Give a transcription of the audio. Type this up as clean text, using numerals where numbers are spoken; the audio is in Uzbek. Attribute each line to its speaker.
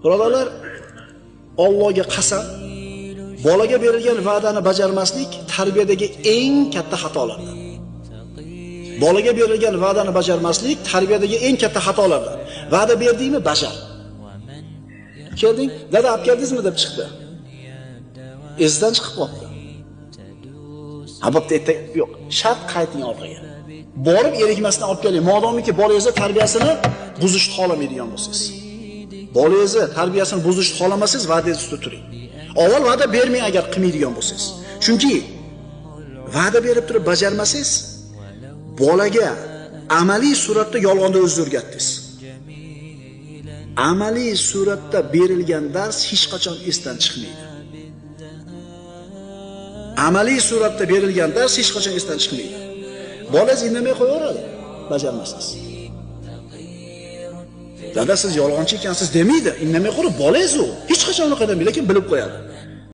Speaker 1: Birodarlar, Allohga qasam, bolaga berilgan va'dani bajarmaslik tarbiyadagi eng katta xatolardan. Bolaga berilgan va'dani bajarmaslik tarbiyadagi eng katta xatolardan. Va'da berdingmi, bajar. Kelding, dada olib keldingizmi deb chiqdi. Esdan chiqib qoldi. Habibda aytdi, yo'q, shart qayting orqaga. Borib erikmasdan olib keling. Modomiki bolangizni tarbiyasini buzishni xohlamaydigan bo'lsangiz. Bolangizni tarbiyasini buzishni xohlamasangiz, va'dangizni ustida turing. Avval va'da bermang agar qilmaydigan bo'lsangiz. Chunki va'da berib turib bajarmasangiz, bolaga amaliy suratda yolg'onni o'zingiz o'rgatdingiz. Amaliy suratda berilgan dars hech qachon esdan chiqmaydi. Amaliy suratda berilgan dars hech qachon esdan chiqmaydi. Bolangiz indamay qo'yaveradi, bajarmasangiz. Dada siz yolg'onchi ekansiz demaydi, indamay qo'yib bolangiz u. Hech qachon unaqa demaydi, lekin bilib qo'yadi.